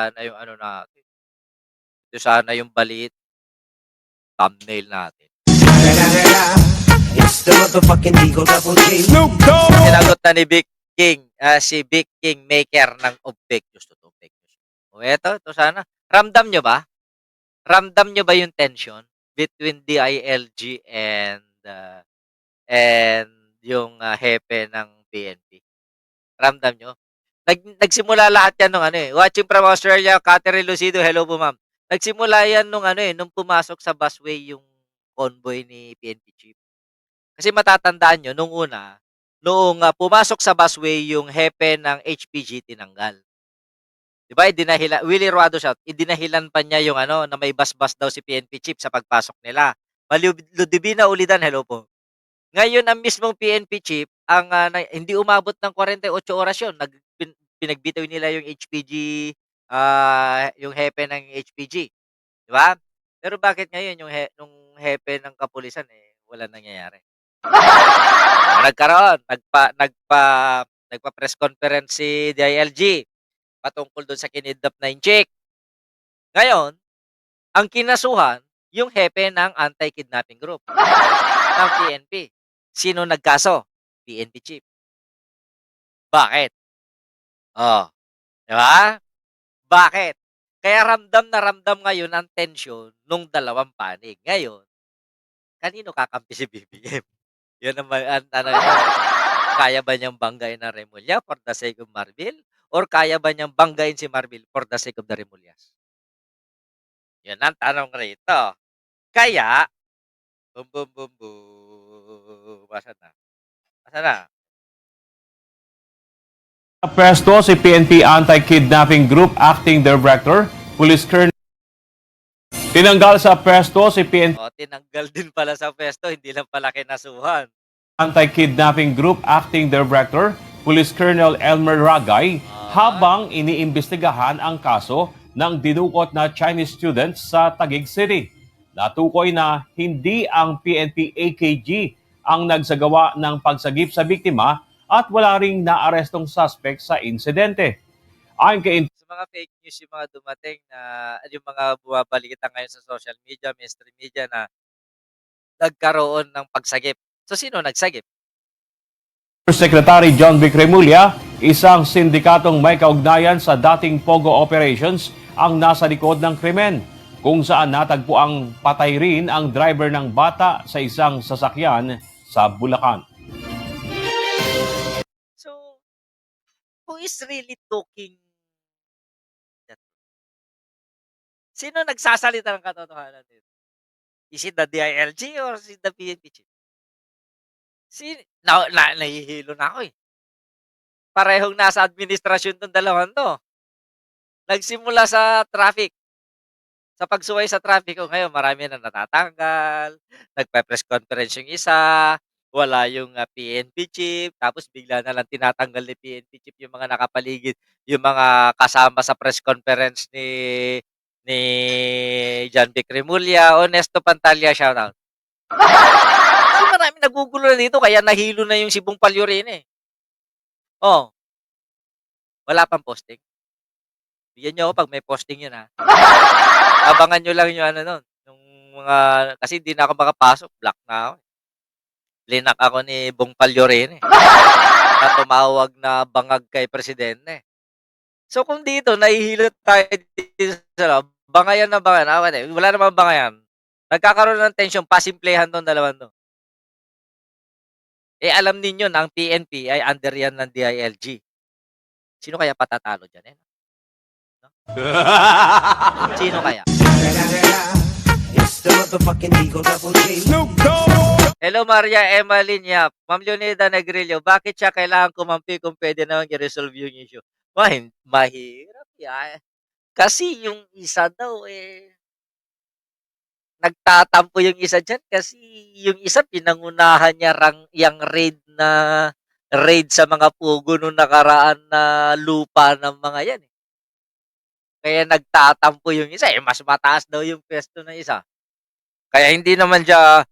Sana yung ano natin, ito sana yung balit thumbnail natin. It's the motherfucking Eagle Double G. Sinagot na ni Vic King, si Vic King maker ng Fake News to Fake News. O ito sana. Ramdam nyo ba? Ramdam nyo ba yung tension between DILG and yung hepe ng PNP? Ramdam nyo? Nagsimula lahat yan nung ano eh. Watching from Australia, Catherine Lucido, hello po ma'am. Nagsimula yan nung ano eh, nung pumasok sa busway yung convoy ni PNP chief. Kasi matatandaan nyo, nung una, noong pumasok sa busway yung hepe ng HPG tinanggal. Diba, Willie Ruado siya, idinahilan pa niya yung ano, na may basbas daw si PNP chief sa pagpasok nila. Ludivina Ulidan, hello po. Ngayon, ang mismong PNP chief, hindi umabot ng 48 oras yun. Pinagbitaw nila yung HPG, yung hepe ng HPG. Di ba? Pero bakit ngayon yung nung hepe ng kapulisan, wala nangyayari? Nagkaroon, nagpa-press conference si DILG patungkol doon sa kinidnap na yung chick. Ngayon, ang kinasuhan, yung hepe ng anti-kidnapping group ng PNP. Sino nagkaso? PNP chief. Bakit? Oh, di ba? Bakit? Kaya ramdam na ramdam ngayon ang tensyon nung dalawang panig. Ngayon, kanino kakampi si BBM? Yun naman, ano yun. Kaya ba niyang banggain ang Remulla for the sake of Marbil? Or kaya ba niyang banggain si Marbil for the sake of the Remullas? Yun ang tanong rito. Kaya, boom, boom, boom, boom. Basa na. Basa na. Presto si PNP Anti-Kidnapping Group Acting Director, Police Colonel. Tinanggal sa presto si PNP Tinanggal din pala sa pwesto, hindi lang pala kinasuhan. Anti-Kidnapping Group Acting Director, Police Colonel Elmer Ragay, habang iniimbestigahan ang kaso ng dinukot na Chinese students sa Taguig City. Natukoy na hindi ang PNP AKG ang nagsagawa ng pagsagip sa biktima at wala ring naarestong suspect sa insidente. Ayon kay Sa mga fake news yung mga dumating na yung mga bumabalita ngayon sa social media, mainstream media na nagkaroon ng pagsagip. So sino nagsagip? Secretary John Vic Remulla, isang sindikatong may kaugnayan sa dating Pogo operations ang nasa likod ng krimen, kung saan natagpo ang patay rin ang driver ng bata sa isang sasakyan sa Bulacan. So, who is really talking? Sino nagsasalita ng katotohanan dito? Is it the DILG or is it the PNP chief? Nahihilo na ako eh. Parehong nasa administrasyon tong dalawang to. Nagsimula sa traffic. Sa pagsuway sa traffic, ngayon marami na natatanggal, nagpe-press conference yung isa, wala yung PNP chief, tapos bigla na lang tinatanggal ni PNP chief yung mga nakapaligid, yung mga kasama sa press conference ni John Vic Remulla, Honesto Pantalia, shoutout. Kasi marami nagugulo na dito, kaya nahilo na yung Sibong Palyorene. Oh, wala pang posting. Bigyan nyo ako pag may posting yun ha. Abangan nyo lang yung ano nun. Yung mga, kasi hindi na ako makapasok. Black na ako. Linak ako ni Bong Palyorene. Na tumawag na bangag kay Presidente. So kung dito, nahihilot tayo dito sa loob, bangayan na bangayan. Wala namang bangayan. Nagkakaroon ng tension, pasimplehan tong dalawang to. Alam ninyo na ang PNP ay under yan ng DILG. Sino kaya patatalo dyan? No? Sino kaya? It's the motherfucking Eagle Double G. Hello, Maria Emmeline Yap. Ma'am Leonida Negrillo, bakit siya kailangan kumampi kung pwede naman i-resolve yung issue? Mahirap yan. Kasi yung isa daw nagtatampo yung isa dyan kasi yung isa pinangunahan niya yung raid sa mga pugo nung nakaraan na lupa ng mga yan. Kaya nagtatampo yung isa. Mas mataas daw yung pwesto ng isa. Kaya hindi naman siya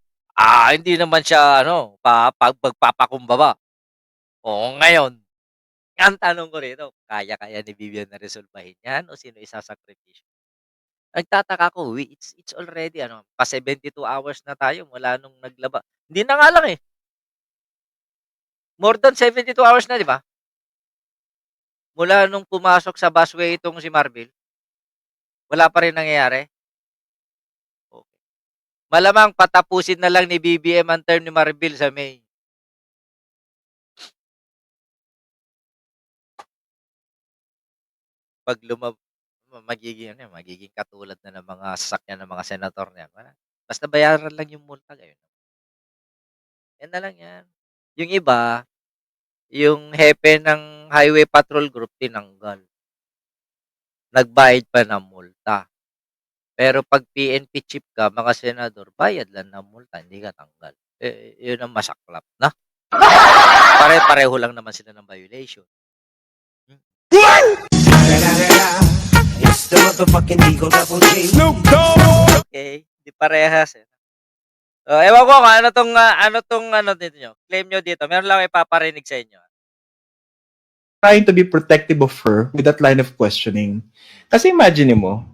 magpapakumbaba. O ngayon, Ang tanong ko rito, kaya-kaya ni Vivian na resolbahin 'yan o sino isasakripisyo? Nagtataka ako, it's already ano, pa 72 hours na tayo mula nung naglaba hindi na nga lang, eh, more than 72 hours na, 'di ba? Mula nung pumasok sa busway itong si Marvel, wala pa rin nangyayari? Okey. Malamang patapusin na lang ni BBM ang term ni Marvel sa May. 'Pag magiging ano yan, magiging katulad na ng mga sasakyan ng mga senador na yan, basta bayaran lang yung multa, gayon. Yan na lang yan. Yung iba, yung hepe ng Highway Patrol Group tinanggal, nagbayad pa ng multa. Pero 'pag PNP chief ka, mga senador, bayad lang ng multa, hindi ka tanggal. Yun ang masaklap na. Pare-pareho lang naman sila ng violation. Hmm. It's the motherfucking Eagle Double G. Okay, di parehas, eh. Ewan ko kung ano 'tong ano dito niyo, claim niyo dito. Meron lang akong ipaparinig sa inyo. Trying to be protective of her with that line of questioning. Kasi imagine mo,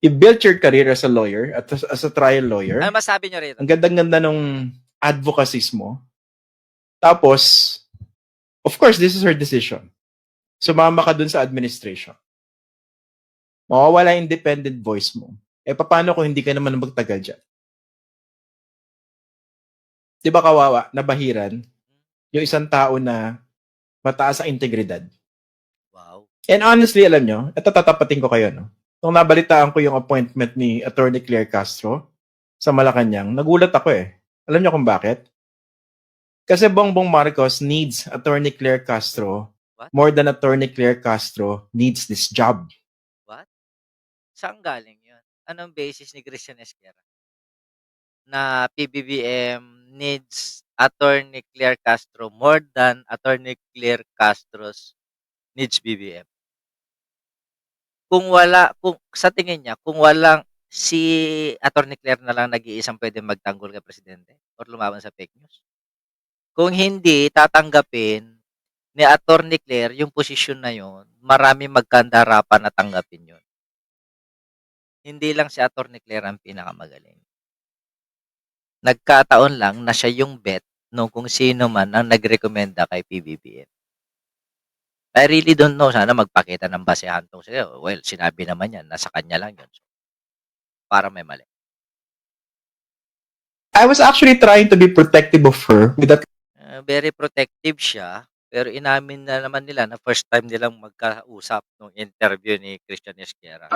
you built your career as a lawyer, as a trial lawyer. Ano masabi niyo rito? Ang ganda-ganda nung advocacies mo. Tapos, of course, this is her decision. Sumama ka dun sa administration. Mawawala yung independent voice mo. Paano kung hindi ka naman magtagal dyan? Di ba kawawa, nabahiran, yung isang tao na mataas ang integridad. Wow. And honestly, alam nyo, ito tatapatin ko kayo, no? Nung nabalitaan ko yung appointment ni Attorney Claire Castro sa Malacanang, nagulat ako eh. Alam nyo kung bakit? Kasi Bongbong Marcos needs Attorney Claire Castro What? more than Attorney Claire Castro needs this job. What? Saan galing yun? Anong basis ni Christian Esquerra? Na PBBM needs Attorney Claire Castro more than Attorney Claire Castro's needs BBM. Kung sa tingin niya, kung walang si Attorney Claire na lang nag-iisang pwedeng magtanggol kay presidente or lumaban sa fake news. Kung hindi tatanggapin ni Attorney Claire yung posisyon na yun, maraming magkandarapan na tanggapin yun. Hindi lang si Attorney Claire ang pinakamagaling. Nagkataon lang na siya yung bet nung kung sino man ang nagrekomenda kay PBBM. I really don't know. Sana magpakita ng basehan tong sila. Well, sinabi naman yan. Nasa kanya lang yun. So, para may mali. I was actually trying to be protective of her with that Very protective siya. Pero inamin na naman nila na first time nilang magkausap nung interview ni Christian Esquerra.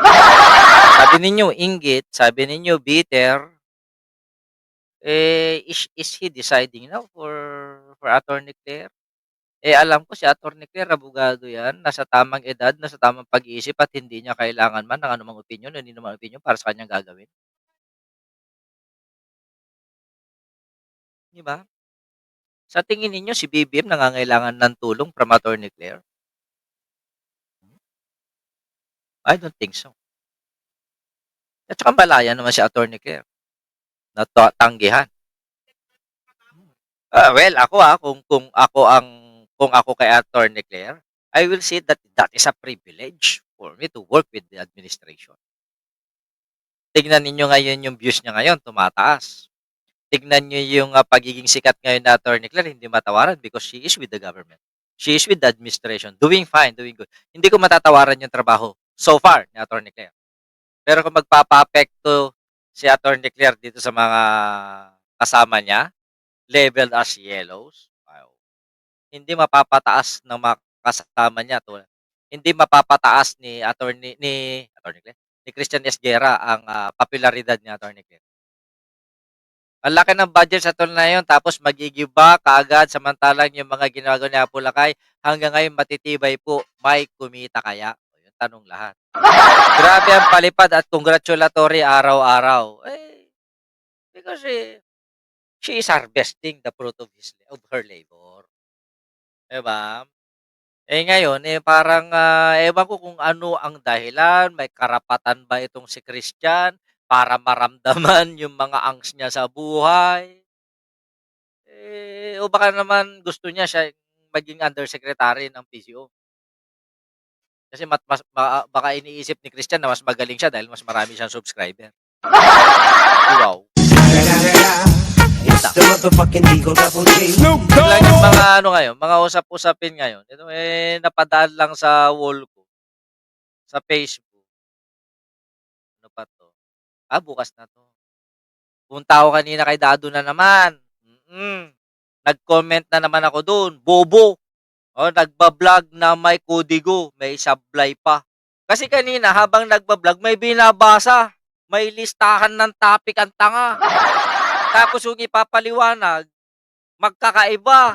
Sabi ninyo, inggit. Sabi ninyo, bitter. Is he deciding now for Attorney Claire? Alam ko si Attorney Claire, abogado yan, nasa tamang edad, nasa tamang pag-iisip at hindi niya kailangan man ng anumang opinyon, hindi naman opinyon para sa kanyang gagawin. Di ba? Sa tingin ninyo, si BBM nangangailangan ng tulong from Attorney Claire? I don't think so. At saka malaya naman si Attorney Claire. Natanggihan. Well, kung ako kay Attorney Claire, I will say that is a privilege for me to work with the administration. Tignan ninyo ngayon yung views niya ngayon, tumataas. Tignan niyo yung pagiging sikat ngayon na Attorney Claire, hindi matawaran because she is with the government. She is with the administration, doing fine, doing good. Hindi ko matatawaran yung trabaho so far ni Attorney Claire. Pero kung magpapa-apekto si Attorney Claire dito sa mga kasama niya, labeled as yellows, wow. Hindi mapapataas ng mga kasama niya to. Hindi mapapataas ni Attorney Claire, ni Christian Esguerra ang popularidad ni Attorney Claire. Ang laki ng budget sa tool na yun, tapos magigiba kaagad samantalang yung mga ginagawa ni Apulacay hanggang ngayon matitibay po, may kumita kaya? O, yung tanong lahat. Grabe ang palipad at congratulatory araw-araw. Because she is harvesting the fruit of her labor. Diba? Ngayon, parang ewan ko kung ano ang dahilan, may karapatan ba itong si Christian para maramdaman yung mga angst niya sa buhay? O baka naman gusto niya siya maging undersecretary ng PCO. Kasi baka iniisip ni Christian na mas magaling siya dahil mas marami siyang subscriber. Wow. It's the motherfucking Eagle Double G. Yun lang yung mga ano ngayon, mga usap-usapin ngayon. Ito napadaan lang sa wall ko, sa Facebook. Ano pa 'to? Bukas na 'to. Punta ako kanina kay Dado na naman. Nag-comment na naman ako dun, bobo. Nagba-vlog na may kodigo, may sablay pa. Kasi kanina habang nagba-vlog may binabasa, may listahan ng topic ang tanga. Tapos yung ipapaliwanag, magkakaiba.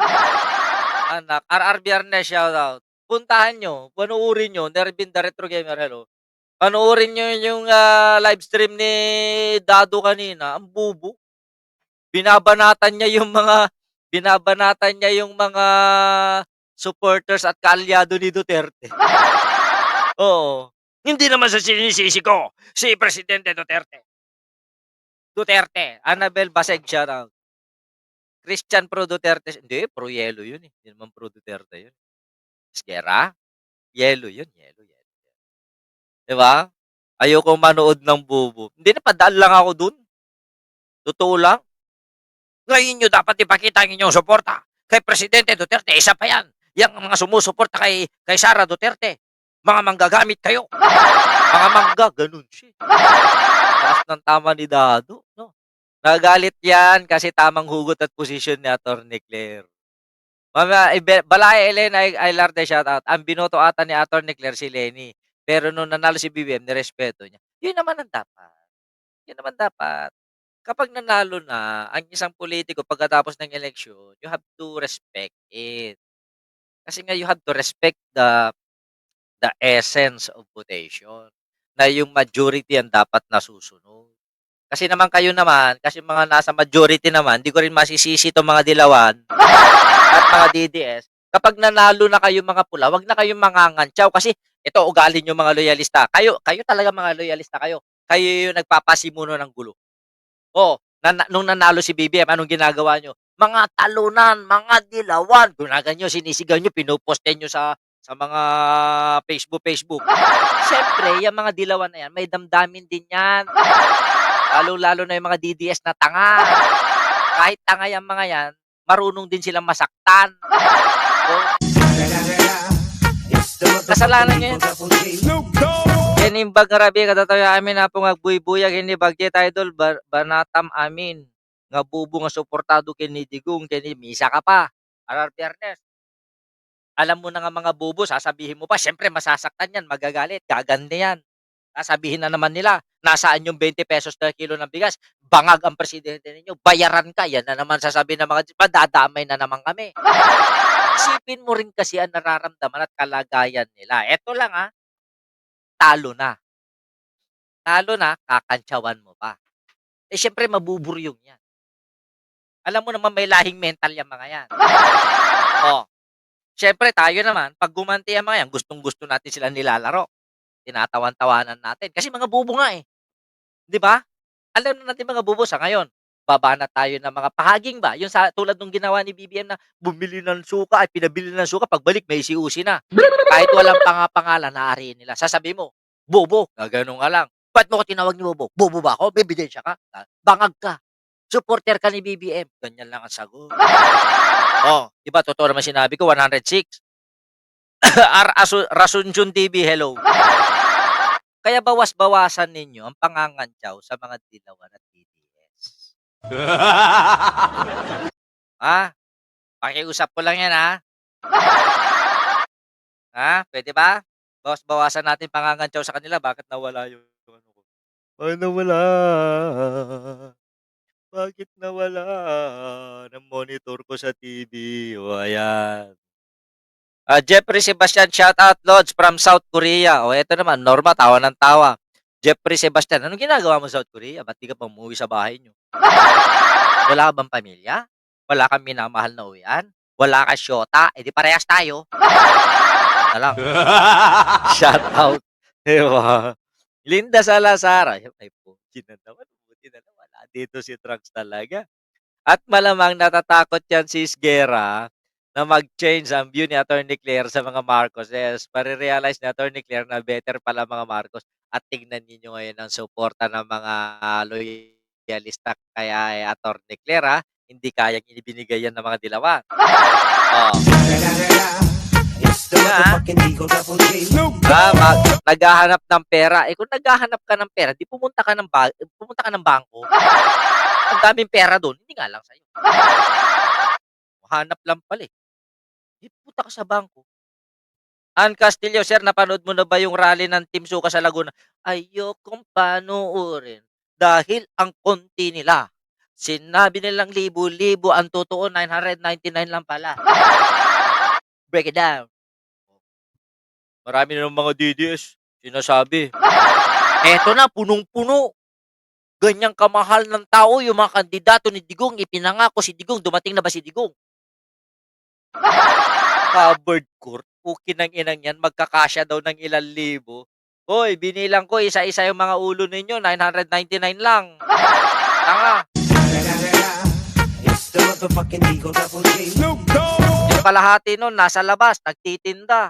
Anak, RR Biyernes shoutout. Puntahan nyo, panoorin nyo, Nervin the Retro Gamer, hello. Panoorin nyo yung live stream ni Dado kanina, ang bubo. Binabanatan niya yung mga supporters at kaalyado ni Duterte. Oo. Hindi naman sa sinisisi ko, si Presidente Duterte. Annabel Baseg, shoutout. Christian Pro Duterte, hindi, pro yelo yun eh. Hindi naman pro Duterte yun. Iskera, yelo yun, yelo. Diba? Ayokong manood ng bubo. Hindi, napadaan lang ako dun. Totoo lang. Ngayon nyo dapat ipakita ang inyong suporta kay Presidente Duterte. Isa pa yan. Yang mga sumusuporta kay Sara Duterte. Mga manggagamit kayo. Mga mangga, ganun siya. Taas ng tama ni Dado. No? Nagalit yan kasi tamang hugot at posisyon ni Atty. Claire. Balaya Elena Aylarte, shoutout. Ang binoto ata ni Atty. Claire si Lenny. Pero nung nanalo si BBM, nirespeto niya. Yun naman ang dapat. Yun naman dapat. Kapag nanalo na ang isang politiko pagkatapos ng eleksyon, you have to respect it. Kasi nga you have to respect the essence of votation. Na yung majority ang dapat nasusunod. Kasi naman kayo naman, kasi mga nasa majority naman, di ko rin masisisi itong mga dilawan at mga DDS. Kapag nanalo na kayo mga pula, wag na kayong mangangantsaw kasi ito ugali nyo mga loyalista. Kayo talaga mga loyalista kayo. Kayo yung nagpapasimuno ng gulo. Nung nanalo si BBM, anong ginagawa nyo? Mga talunan, mga dilawan. Gunaganyo, sinisigaw nyo, pinuposte nyo sa mga Facebook. Siyempre, yung mga dilawan na yan, may damdamin din yan. Lalo-lalo na yung mga DDS na tanga. Kahit tanga yung mga yan, marunong din silang masaktan. Kasalanan nyo yun. Kinimbag ngarabi katatayo amin na po ngagbuyag hindi bagjet idol banatam amin. Nga bubo nga suportado kini Digong kini misa ka pa. RR Biyernes. Alam mo na nga mga bubo, sasabihin mo pa, syempre masasaktan yan, magagalit, gaganda yan. Sasabihin na naman nila, nasaan yung 20 pesos na kilo ng bigas? Bangag ang presidente ninyo, bayaran ka. Yan na naman sasabihin ng mga, padadamay na naman kami. Isipin mo rin kasi ang nararamdaman at kalagayan nila. Eto lang talo na. Talo na, kakantsawan mo pa. Syempre mabuburyong yan. Alam mo naman may lahing mental yung mga yan. Syempre tayo naman, pag gumanti ang mga yan, gustong-gusto natin sila nilalaro. Tinatawan-tawanan natin. Kasi mga bubo nga eh. Di ba? Alam na natin mga bubo sa ngayon. Baba na tayo ng mga pahaging ba? Yung tulad nung ginawa ni BBM na bumili ng suka ay pinabili ng suka, pagbalik may siusi na. Kahit walang pangalan, naariin nila. Sasabi mo, bobo, gano'n nga lang. Ba't mo ko tinawag ni bobo? Bobo ba ako? Bebidensya ka? Bangag ka. Supporter ka ni BBM. Ganyan lang ang sagot. Diba? Totoo naman sinabi ko, 106. Rasunjun TV, hello. Kaya bawas-bawasan ninyo ang pangangantyaw sa mga dilawan at DDS. Pakiusap ko lang yan pwede ba? Bawas-bawasan natin pangangantyaw sa kanila. Bakit nawala yung ano ko? Nawala. Bakit nawala ng monitor ko sa TV? Ayan. Jeffrey Sebastian, shoutout Lods from South Korea. Eto naman, Norma, tawa ng tawa. Jeffrey Sebastian, anong ginagawa mo sa South Korea? Ba't di ka pa umuwi sa bahay nyo? Wala ka bang pamilya? Wala kang minamahal na uwian? Wala ka syota? Di parehas tayo. Na lang. Shoutout. Diba? Linda Salazar. Ay, buti na naman. Wala dito si Trucks talaga. At malamang natatakot yan si Isguera na mag-change ang view ni Attorney Claire sa mga Marcoses. Mare-realize ni Attorney Claire na better pala mga Marcos at tignan ninyo ngayon ang suporta ng mga loyalista kay Attorney Claire, hindi kayang ibinigay yan ng mga dilawan. Oh. It's the motherfucking Eagle Double G. Naghahanap ng pera. Eh kung naghahanap ka ng pera, di pumunta ka ng bangko. Ang daming pera doon, hindi nga lang sa'yo. Hanap lang pala eh. Di pumunta ka sa bangko. Ann Castillo, sir, napanood mo na ba yung rally ng Team Suka sa Laguna? Ayokong panoorin dahil ang konti nila. Sinabi nilang libo-libo, ang totoo 999 lang pala. Break it down. Marami na ng mga DDS sinasabi. Eto na, punong-puno. Ganyang kamahal ng tao yung mga kandidato ni Digong. Ipinangako si Digong. Dumating na ba si Digong? Covered court. Pukin ng inang yan. Magkakasya daw ng ilang libo. Hoy, binilang ko isa-isa yung mga ulo ninyo. 999 lang. Tanga. It's the motherfucking Eagle Double G. Yung kalahati nun, nasa labas, nagtitinda.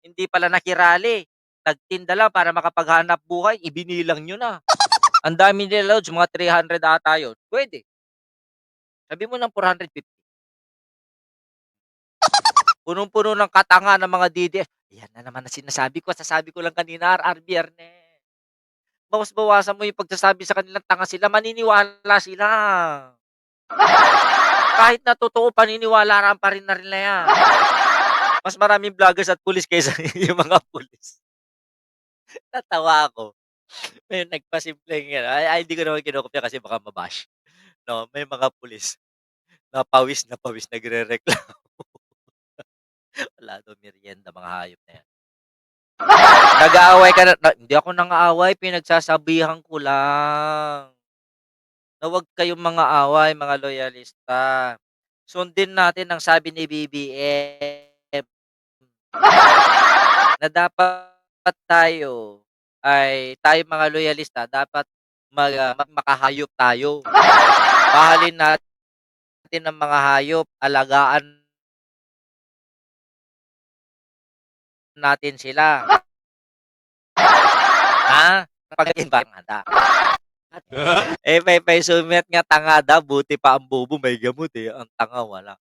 Hindi pala nakirali. Nagtinda lang para makapaghanap buhay. Ibinilang nyo na. Ang dami nila loads, mga 300 ata yun. Pwede. Sabi mo ng 450. Punong-puno ng katanga ng mga DDS. Yan na naman na sinasabi ko. Sasabi ko lang kanina, RR Biyernes. Bawas-bawasan mo yung pagsasabi sa kanilang tanga sila. Maniniwala sila. Kahit na totoo, paniniwala pa rin na rin na yan. Mas maraming vloggers at pulis kaysa yung mga pulis. Natawa ako. May nagpasimpleng yan. Ay, hindi ko naman kinukopya kasi baka mabash. No, may mga pulis na pawis nagrereklamo. Wala daw merienda, mga hayop na yan. Nag-aaway ka hindi ako nang-aaway, pinagsasabihan ko lang. Na huwag kayong mga away, mga loyalista. Sundin natin ang sabi ni BBM na dapat tayo mga loyalista, dapat makahayop tayo. Mahalin natin ang mga hayop, alagaan natin sila. Ha? Pagkain ba ang handa? May sumet nga tangada, buti pa ang bobo may gamot eh. Ang tanga wala.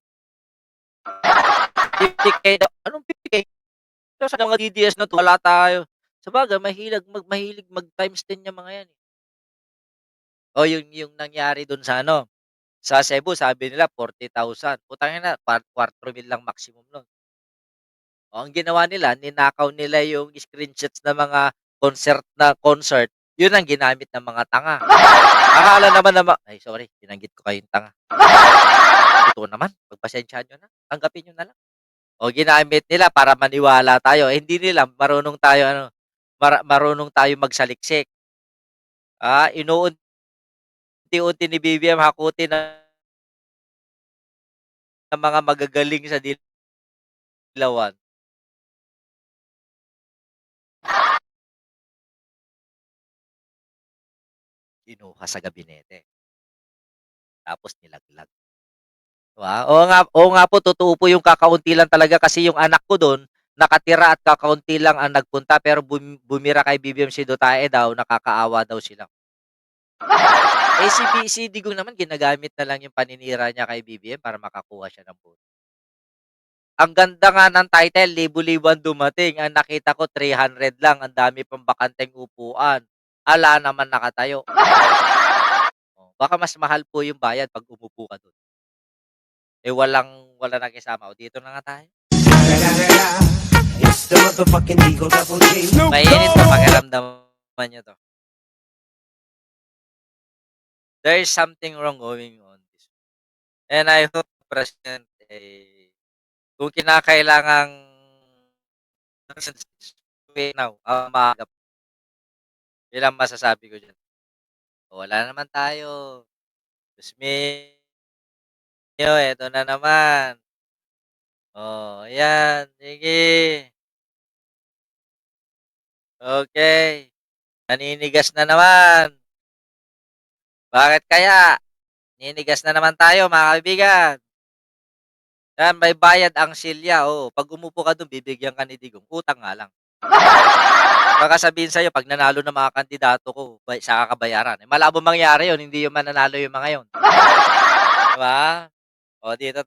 50K daw. Anong 50K? So, sa mga DDS na to, wala tayo. Sabagay, mahilig mag times 10 yung mga yan eh. O yung nangyari dun sa sa Cebu, sabi nila 40,000. Putang ina, 4 mil lang maximum nun. O, ang ginawa nila, ninakaw nila yung screenshots ng mga concert, yun ang ginamit ng mga tanga. Akala naman ay sorry, binanggit ko kayong tanga. Totoo naman, pagpasensyahan nyo na, tanggapin nyo na lang. O ginamit nila para maniwala tayo. Hindi nila marunong tayo magsaliksik. Inuunti-unti ni BBM hakutin ng mga magagaling sa dilawan. Kinuha sa gabinete. Tapos nilaglag. Diba? Oo nga po, totoo po yung kakaunti lang talaga kasi yung anak ko doon, nakatira at kakaunti lang ang nagpunta pero bumira kay BBM si Dutae daw, nakakaawa daw sila. Eh si Digong naman ginagamit na lang yung paninira niya kay BBM para makakuha siya ng vote. Ang ganda nga ng title, libo-libo ang dumating. Ang nakita ko 300 lang, ang dami pang bakanteng upuan. Ala naman nakatayo. Baka mas mahal po yung bayad pag umupo ka doon. Eh wala nakisama. O dito na nga tayo. It's the motherfucking Eagle Double G. Mainit to, pakiramdaman nyo to. There is something wrong going on this. And I hope, President, kung kinakailangang wait now, maaga. Ilang masasabi ko dyan. Wala naman tayo. Kusmin nyo, eto na naman. Ayan. Sige. Okay. Naninigas na naman. Bakit kaya? Ninigas na naman tayo, mga kaibigan. Yan, may bayad ang silya, oo. 'Pag umupo ka dun bibigyan ka ni digong, utang nga lang. Baka sabihin sa'yo 'pag nanalo ng mga kandidato ko saka ka bayaran. Eh, malabong mangyari yun, hindi yung mananalo yung mga yun. 'Di ba? Oh, dito